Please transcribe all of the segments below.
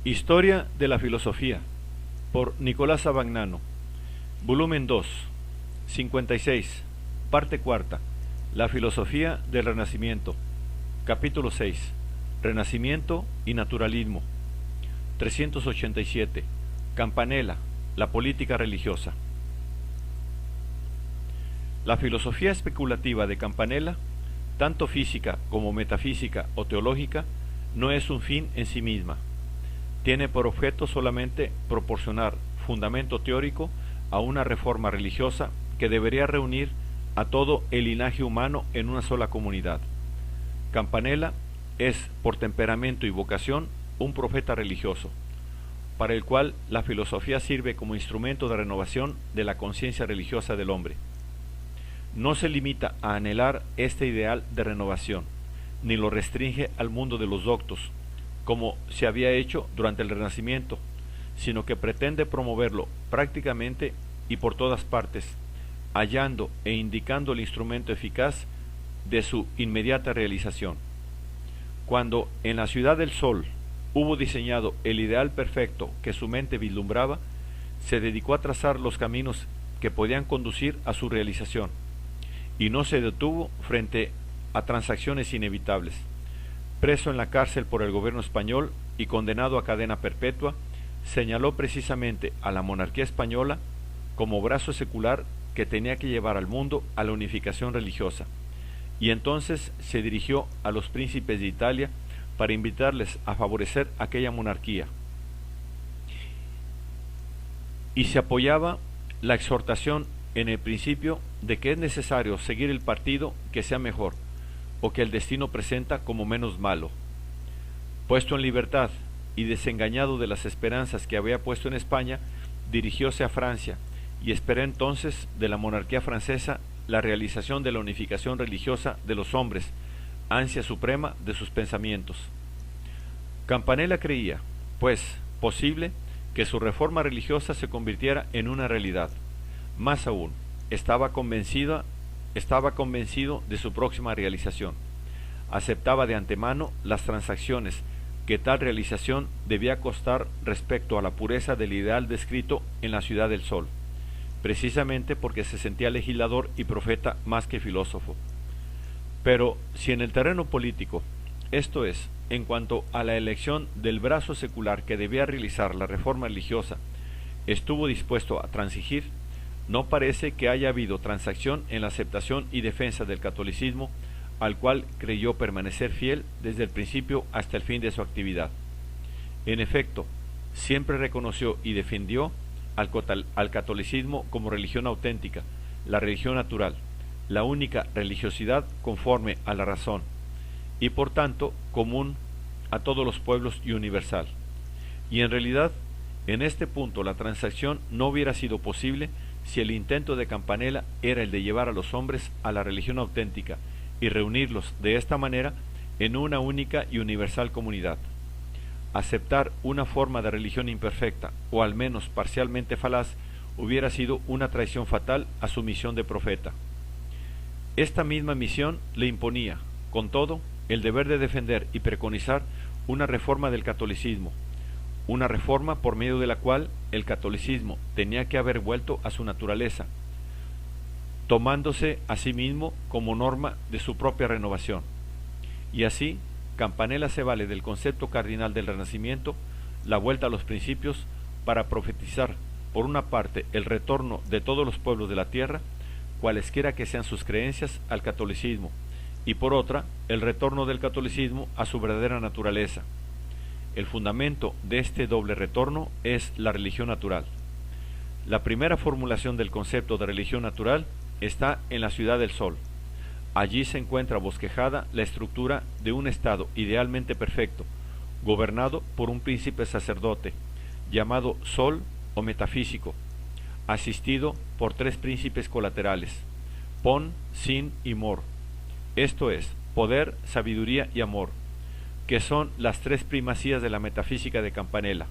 Historia de la filosofía, por Nicolás Abagnano, volumen 2, 56, parte cuarta, La filosofía del Renacimiento, capítulo 6, Renacimiento y naturalismo, 387, Campanella, la política religiosa. La filosofía especulativa de Campanella, tanto física como metafísica o teológica, no es un fin en sí misma. Tiene por objeto solamente proporcionar fundamento teórico a una reforma religiosa que debería reunir a todo el linaje humano en una sola comunidad. Campanella es, por temperamento y vocación, un profeta religioso, para el cual la filosofía sirve como instrumento de renovación de la conciencia religiosa del hombre. No se limita a anhelar este ideal de renovación, ni lo restringe al mundo de los doctos, como se había hecho durante el Renacimiento, sino que pretende promoverlo prácticamente y por todas partes, hallando e indicando el instrumento eficaz de su inmediata realización. Cuando en la ciudad del Sol hubo diseñado el ideal perfecto que su mente vislumbraba, se dedicó a trazar los caminos que podían conducir a su realización, y no se detuvo frente a transacciones inevitables. Preso en la cárcel por el gobierno español y condenado a cadena perpetua, señaló precisamente a la monarquía española como brazo secular que tenía que llevar al mundo a la unificación religiosa, y entonces se dirigió a los príncipes de Italia para invitarles a favorecer aquella monarquía. Y se apoyaba la exhortación en el principio de que es necesario seguir el partido que sea mejor, o que el destino presenta como menos malo. Puesto en libertad y desengañado de las esperanzas que había puesto en España, dirigióse a Francia y esperó entonces de la monarquía francesa la realización de la unificación religiosa de los hombres, ansia suprema de sus pensamientos. Campanella creía, pues, posible que su reforma religiosa se convirtiera en una realidad. Más aún, estaba convencido de su próxima realización. Aceptaba de antemano las transacciones que tal realización debía costar respecto a la pureza del ideal descrito en la ciudad del Sol, precisamente porque se sentía legislador y profeta más que filósofo. Pero si en el terreno político, esto es, en cuanto a la elección del brazo secular que debía realizar la reforma religiosa, estuvo dispuesto a transigir, no parece que haya habido transacción en la aceptación y defensa del catolicismo, al cual creyó permanecer fiel desde el principio hasta el fin de su actividad. En efecto, siempre reconoció y defendió al catolicismo como religión auténtica, la religión natural, la única religiosidad conforme a la razón, y por tanto común a todos los pueblos y universal. Y en realidad, en este punto la transacción no hubiera sido posible si el intento de Campanella era el de llevar a los hombres a la religión auténtica y reunirlos de esta manera en una única y universal comunidad. Aceptar una forma de religión imperfecta, o al menos parcialmente falaz, hubiera sido una traición fatal a su misión de profeta. Esta misma misión le imponía, con todo, el deber de defender y preconizar una reforma del catolicismo, una reforma por medio de la cual el catolicismo tenía que haber vuelto a su naturaleza, tomándose a sí mismo como norma de su propia renovación. Y así, Campanella se vale del concepto cardinal del Renacimiento, la vuelta a los principios, para profetizar, por una parte, el retorno de todos los pueblos de la tierra, cualesquiera que sean sus creencias, al catolicismo, y por otra, el retorno del catolicismo a su verdadera naturaleza. El fundamento de este doble retorno es la religión natural. La primera formulación del concepto de religión natural está en la ciudad del Sol. Allí se encuentra bosquejada la estructura de un estado idealmente perfecto, gobernado por un príncipe sacerdote, llamado Sol o metafísico, asistido por tres príncipes colaterales, Pon, Sin y Mor, esto es, poder, sabiduría y amor, que son las tres primacías de la metafísica de Campanella.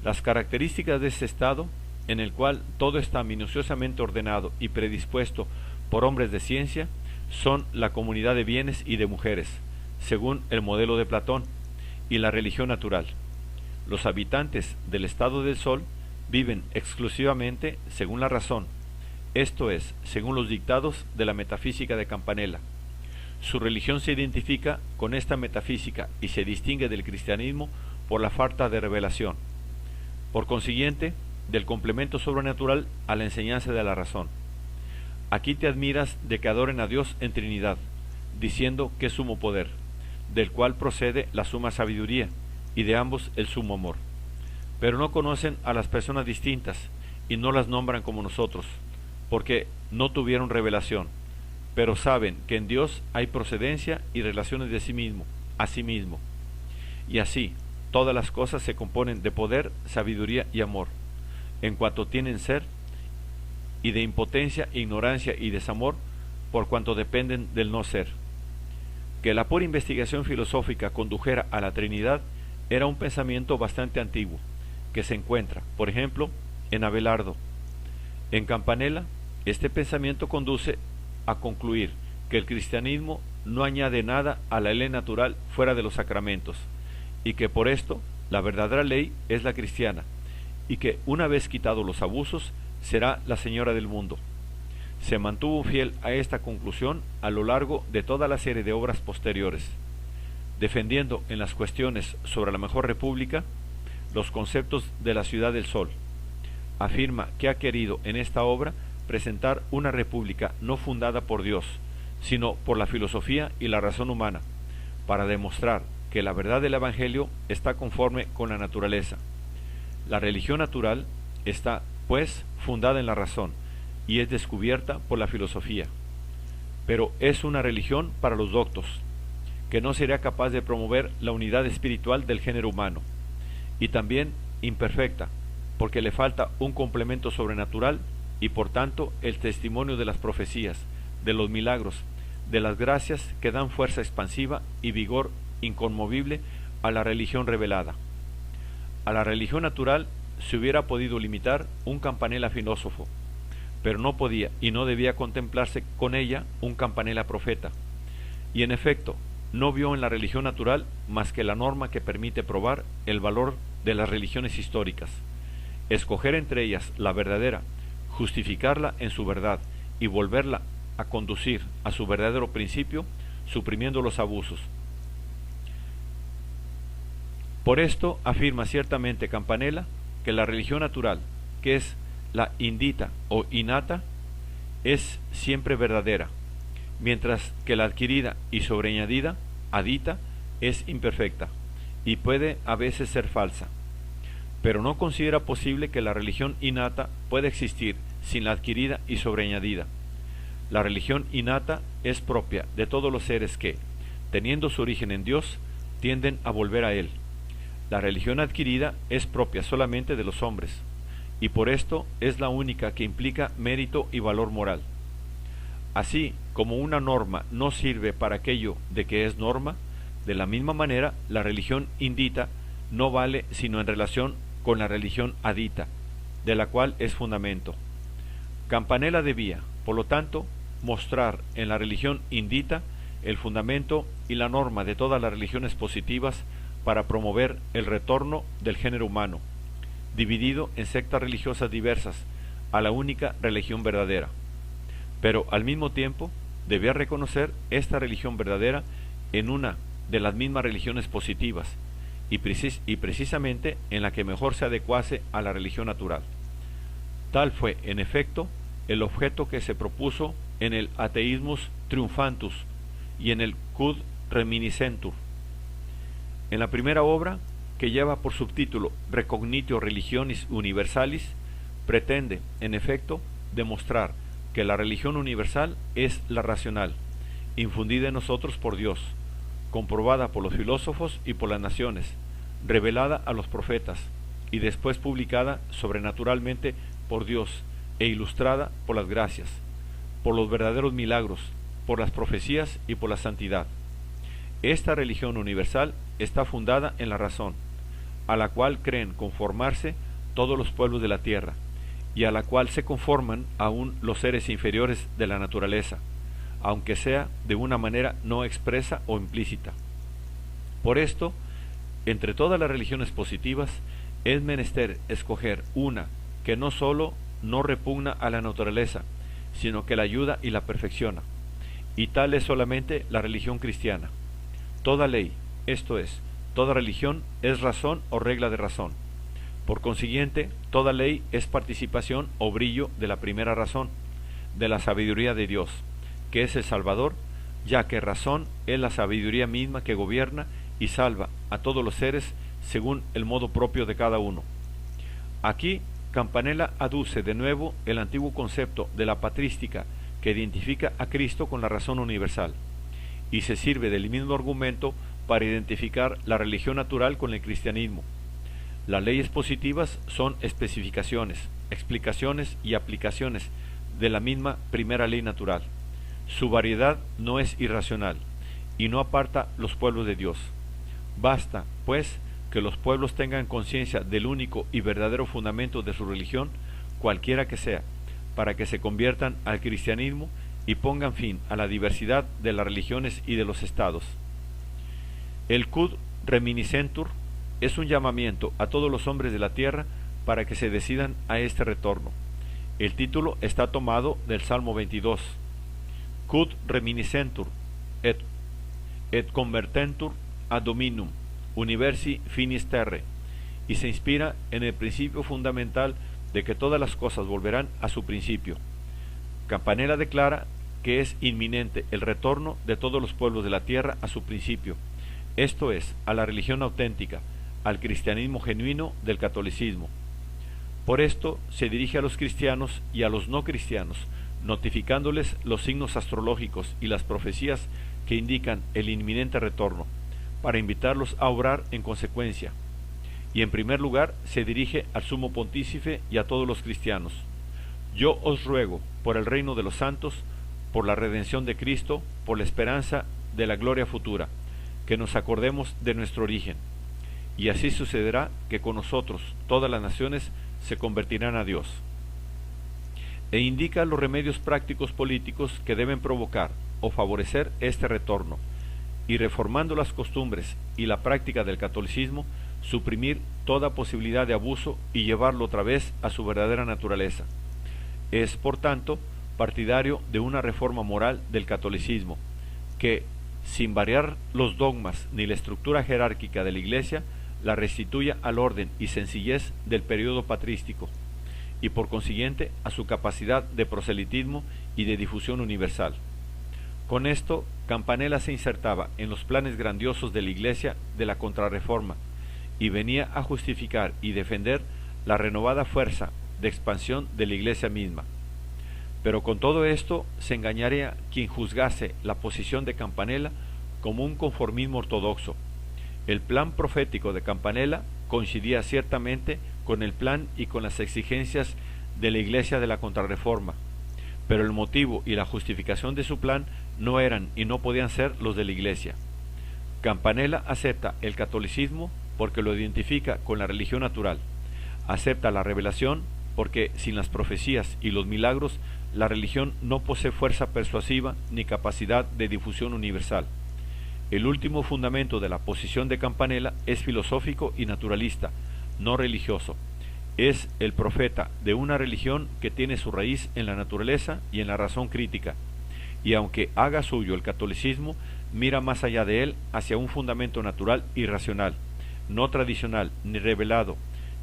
Las características de este estado, en el cual todo está minuciosamente ordenado y predispuesto por hombres de ciencia, son la comunidad de bienes y de mujeres, según el modelo de Platón, y la religión natural. Los habitantes del estado del Sol viven exclusivamente según la razón, esto es, según los dictados de la metafísica de Campanella. Su religión se identifica con esta metafísica y se distingue del cristianismo por la falta de revelación. Por consiguiente, del complemento sobrenatural a la enseñanza de la razón. Aquí te admiras de que adoren a Dios en Trinidad, diciendo que es sumo poder, del cual procede la suma sabiduría, y de ambos el sumo amor. Pero no conocen a las personas distintas, y no las nombran como nosotros, porque no tuvieron revelación, pero saben que en Dios hay procedencia y relaciones de sí mismo, a sí mismo. Y así, todas las cosas se componen de poder, sabiduría y amor, en cuanto tienen ser, y de impotencia, ignorancia y desamor, por cuanto dependen del no ser. Que la pura investigación filosófica condujera a la Trinidad era un pensamiento bastante antiguo, que se encuentra, por ejemplo, en Abelardo. En Campanella, este pensamiento conduce a concluir que el cristianismo no añade nada a la ley natural fuera de los sacramentos, y que por esto la verdadera ley es la cristiana, y que una vez quitados los abusos, será la señora del mundo. Se mantuvo fiel a esta conclusión a lo largo de toda la serie de obras posteriores, defendiendo en las cuestiones sobre la mejor república los conceptos de la ciudad del sol. Afirma que ha querido en esta obra presentar una república no fundada por Dios, sino por la filosofía y la razón humana, para demostrar que la verdad del Evangelio está conforme con la naturaleza. La religión natural está, pues, fundada en la razón, y es descubierta por la filosofía. Pero es una religión para los doctos, que no sería capaz de promover la unidad espiritual del género humano, y también imperfecta, porque le falta un complemento sobrenatural y por tanto el testimonio de las profecías, de los milagros, de las gracias que dan fuerza expansiva y vigor inconmovible a la religión revelada. A la religión natural se hubiera podido limitar un Campanella filósofo, pero no podía y no debía contemplarse con ella un Campanella profeta, y en efecto no vio en la religión natural más que la norma que permite probar el valor de las religiones históricas, escoger entre ellas la verdadera, justificarla en su verdad y volverla a conducir a su verdadero principio, suprimiendo los abusos. Por esto afirma ciertamente Campanella que la religión natural, que es la indita o innata, es siempre verdadera, mientras que la adquirida y sobreañadida, adita, es imperfecta y puede a veces ser falsa. Pero no considera posible que la religión innata pueda existir sin la adquirida y sobreañadida. La religión innata es propia de todos los seres que, teniendo su origen en Dios, tienden a volver a Él. La religión adquirida es propia solamente de los hombres, y por esto es la única que implica mérito y valor moral. Así como una norma no sirve para aquello de que es norma, de la misma manera la religión indita no vale sino en relación con la religión adita, de la cual es fundamento. Campanella debía, por lo tanto, mostrar en la religión indita el fundamento y la norma de todas las religiones positivas para promover el retorno del género humano, dividido en sectas religiosas diversas, a la única religión verdadera. Pero al mismo tiempo debía reconocer esta religión verdadera en una de las mismas religiones positivas, y precisamente en la que mejor se adecuase a la religión natural. Tal fue, en efecto, el objeto que se propuso en el Atheismus Triumphatus y en el Quod Reminiscentur. En la primera obra, que lleva por subtítulo Recognitio Religionis Universalis, pretende, en efecto, demostrar que la religión universal es la racional, infundida en nosotros por Dios, comprobada por los filósofos y por las naciones, revelada a los profetas, y después publicada sobrenaturalmente por Dios e ilustrada por las gracias, por los verdaderos milagros, por las profecías y por la santidad. Esta religión universal está fundada en la razón, a la cual creen conformarse todos los pueblos de la tierra, y a la cual se conforman aún los seres inferiores de la naturaleza, aunque sea de una manera no expresa o implícita. Por esto, Entre todas las religiones positivas, es menester escoger una que no sólo no repugna a la naturaleza, sino que la ayuda y la perfecciona. Y tal es solamente la religión cristiana. Toda ley, esto es, toda religión es razón o regla de razón. Por consiguiente, toda ley es participación o brillo de la primera razón, de la sabiduría de Dios, que es el Salvador, ya que razón es la sabiduría misma que gobierna y salva a todos los seres según el modo propio de cada uno. Aquí, Campanella aduce de nuevo el antiguo concepto de la patrística que identifica a Cristo con la razón universal, y se sirve del mismo argumento para identificar la religión natural con el cristianismo. Las leyes positivas son especificaciones, explicaciones y aplicaciones de la misma primera ley natural. Su variedad no es irracional y no aparta los pueblos de Dios. Basta, pues, que los pueblos tengan conciencia del único y verdadero fundamento de su religión, cualquiera que sea, para que se conviertan al cristianismo y pongan fin a la diversidad de las religiones y de los estados. El Cud Reminiscentur es un llamamiento a todos los hombres de la tierra para que se decidan a este retorno. El título está tomado del Salmo 22. Cud reminiscentur et convertentur ad dominum universi finis terrae, y se inspira en el principio fundamental de que todas las cosas volverán a su principio. Campanella declara que es inminente el retorno de todos los pueblos de la tierra a su principio, esto es, a la religión auténtica, al cristianismo genuino del catolicismo. Por esto se dirige a los cristianos y a los no cristianos, notificándoles los signos astrológicos y las profecías que indican el inminente retorno, para invitarlos a obrar en consecuencia. Y en primer lugar se dirige al sumo pontífice y a todos los cristianos. Yo os ruego, por el reino de los santos, por la redención de Cristo, por la esperanza de la gloria futura, que nos acordemos de nuestro origen. Y así sucederá que con nosotros todas las naciones se convertirán a Dios. E indica los remedios prácticos políticos que deben provocar o favorecer este retorno, y reformando las costumbres y la práctica del catolicismo, suprimir toda posibilidad de abuso y llevarlo otra vez a su verdadera naturaleza. Es, por tanto, partidario de una reforma moral del catolicismo, que, sin variar los dogmas ni la estructura jerárquica de la Iglesia, la restituya al orden y sencillez del período patrístico, y por consiguiente a su capacidad de proselitismo y de difusión universal. Con esto, Campanella se insertaba en los planes grandiosos de la Iglesia de la Contrarreforma, y venía a justificar y defender la renovada fuerza de expansión de la Iglesia misma. Pero con todo esto se engañaría quien juzgase la posición de Campanella como un conformismo ortodoxo. El plan profético de Campanella coincidía ciertamente con el plan y con las exigencias de la Iglesia de la Contrarreforma, pero el motivo y la justificación de su plan no eran y no podían ser los de la Iglesia. Campanella acepta el catolicismo porque lo identifica con la religión natural, acepta la revelación porque sin las profecías y los milagros la religión no posee fuerza persuasiva ni capacidad de difusión universal. El último fundamento de la posición de Campanella es filosófico y naturalista, no religioso. Es el profeta de una religión que tiene su raíz en la naturaleza y en la razón crítica, y aunque haga suyo el catolicismo, mira más allá de él hacia un fundamento natural y racional, no tradicional ni revelado,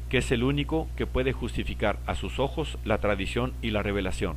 que es el único que puede justificar a sus ojos la tradición y la revelación.